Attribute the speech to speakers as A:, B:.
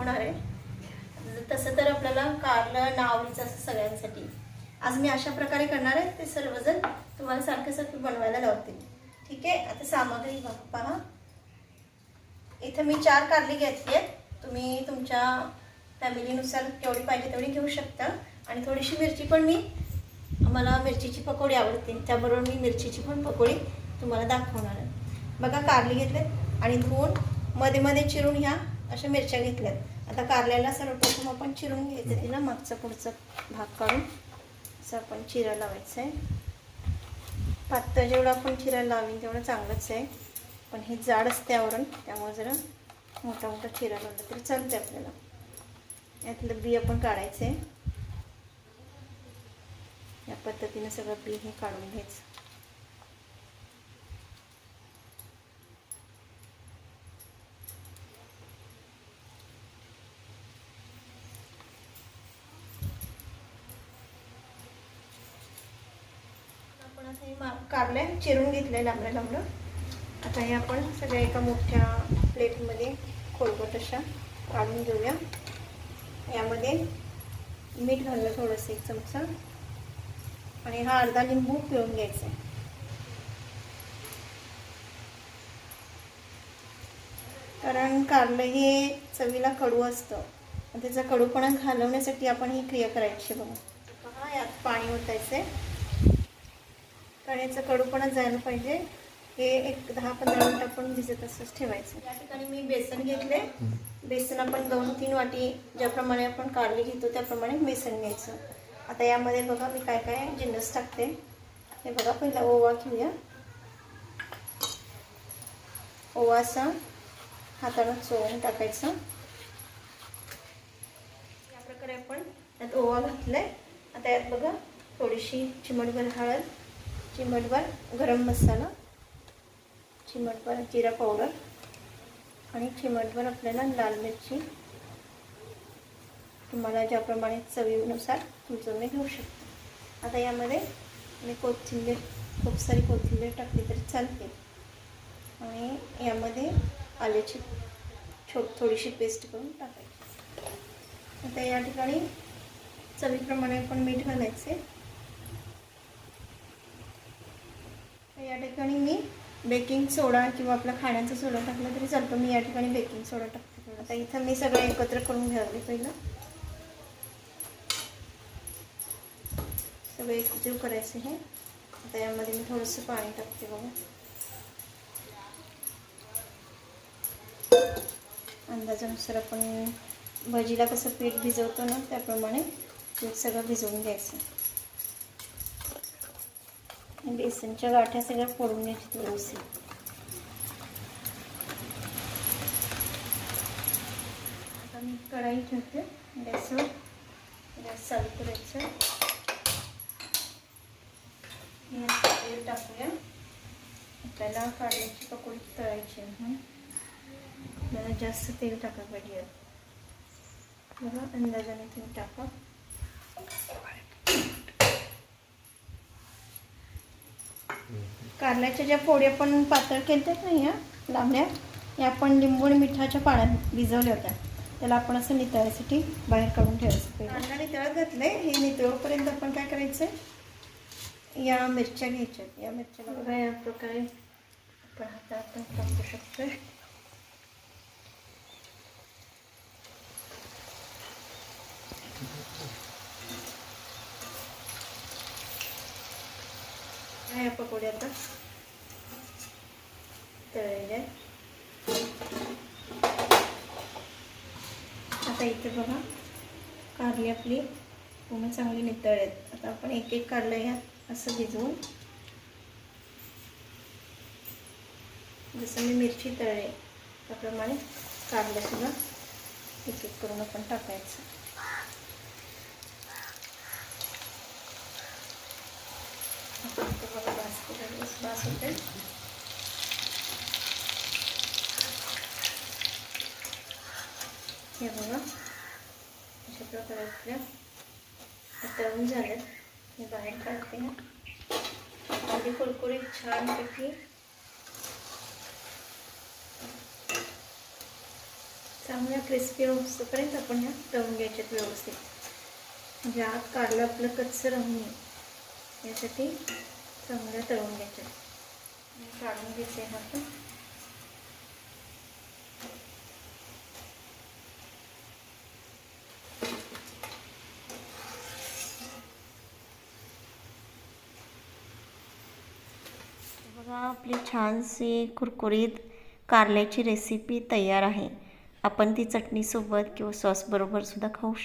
A: दाखवणार आहे. तसं तर आपल्याला कारलं नावलीचं असं सगळ्यांसाठी. आज मी अशा प्रकारे करणार आहे, ते सर्वजण तुम्हाला सारखं बनवायला लावतील. ठीक आहे. आता सामग्री पहा. इथं मी 4 कारली घेतली आहेत. तुम्ही तुमच्या फॅमिलीनुसार केवढी पाहिजे तेवढी घेऊ शकता. आणि थोडीशी मिरची पण मला मिरचीची पकोडी आवडते, त्याबरोबर मी मिरचीची पण पकोडी तुम्हाला दाखवणार आहे. बघा, कारली घेतलेत आणि धुवून मध्ये मध्ये चिरून ह्या अशा मिरच्या घेतल्यात. आता कारल्याला सर्वप्रथम आपण चिरून घ्यायचं, तिला मागचा पुढचा भाग काढून असं आपण चिरा लावायचं आहे. पातळ जेवढं आपण चिरायला लावीन तेवढं चांगलंच आहे, पण हे जाड असते आवरण, त्यामुळे जरा मोठा मोठा चिरा लावला तरी चालते आपल्याला. यातलं बी आपण काढायचं आहे. या पद्धतीने सगळं बी हे काढून घ्यायचं. आपण आता हे कारले चिरून घेतले लांबड्या लांबडं. आता हे आपण सगळ्या एका मोठ्या प्लेटमध्ये खोलगट अशा काढून घेऊया. यामध्ये मीठ घाललं थोडंसं, 1 चमचा, आणि हा अर्धा लिंबू पिळून घ्यायचा आहे. कारण कारलं हे चवीला कडू असतं, त्याचा कडूपणा घालवण्यासाठी आपण ही क्रिया करायची. बघा, यात पाणी ओतायचं आहे, कारण याचा कडूपणा जायला पाहिजे. हे एक 10-15 मिनिट आपण भिजत असंच ठेवायचं. या ठिकाणी मी बेसन घेतले. बेसन आपण 2-3 वाटी ज्याप्रमाणे आपण कारली घेतो त्याप्रमाणे बेसन घ्यायचं. आता यामध्ये बघा मी काय काय जिन्नस टाकते. हे बघा, पहिला ओवा घेऊया. ओवा असा हाताने चोळून टाकायचा. या प्रकारे आपण त्यात ओवा घातलाय. आता यात बघा थोडीशी चिमटभर हळद, चिमटभर गरम मसाला, चिमटभर जिरा पावडर आणि चिमटभर आपल्याला लाल मिरची. तुम्हाला ज्याप्रमाणे चवीनुसार तुम्ही घेऊ शकता. आता यामध्ये मी कोथिंबीर, खूप सारी कोथिंबीर टाकली तरी चालते. आणि यामध्ये आल्याची थोडीशी पेस्ट करून टाकायची. आता या ठिकाणी चवीप्रमाणे आपण मीठ घालायचे. या ठिकाणी मी बेकिंग सोडा किंवा आपला खाण्याचा सोडा टाकला तरी चालतो. मी या ठिकाणी बेकिंग सोडा टाकते. आता इथं मी सगळं एकत्र करून घ्यावे. पहिलं सगळं एकजीव करायचं हे. आता यामध्ये मी थोडंसं पाणी टाकते. बघा, अंदाजानुसार आपण भजीला कसं पीठ भिजवतो ना त्याप्रमाणे पीठ सगळं भिजवून घ्यायचं. बेसनच्या गाठ्या सगळ्या फोडून घ्यायची व्यवस्थित. आता मी कढाई ठेवते गॅसवर. गॅस चालू करायचं. तेल टाकूया. आपल्याला कारल्याची पकोडी तळायची आहे. आपल्याला जास्त तेल टाकायला पाहिजे. बघा, अंदाजाने तेल टाका. कारल्याच्या ज्या फोडी आपण पातळ केल्यात नाही, या लांबड्या, या आपण लिंबू आणि मिठाच्या पाण्यात भिजवल्या होत्या. त्याला आपण असं नितळायसाठी बाहेर काढून ठेवायचं. कांदा नितळत घातले. हे नितळोपर्यंत आपण काय करायचं, या मिरच्या घ्यायच्या. या मिरच्या बघा या प्रकारे आपण हातात टाकू शकतो. या पकोड्या आता तळलेल्या. आता इथे बघा कारली आपली पूर्ण चांगली नितळलेत. आता आपण एक एक कारलं यात असं भिजवून, जसं मी मिरची तळले त्याप्रमाणे कारलं सुद्धा एक एक करून आपण टाकायचं. बास होते. हे बघा अशा प्रकारे आपल्या तळून झालेत. हे बाहेर काढते. अगदी कुरकुरीत छानपैकी चांगल्या क्रिस्पी होईपर्यंत आपण ह्या तळून घ्यायच्यात व्यवस्थित, म्हणजे आत कारलं आपलं कच्चं राहू नये यासाठी चांगल्या तळून घ्यायच्यात. काढून घेते आपण. बघा आपली छानशी कुरकुरीत कारल्याची रेसिपी तयार आहे. आपण ती चटणीसोबत किंवा सॉसबरोबर सुद्धा खाऊ शकतो.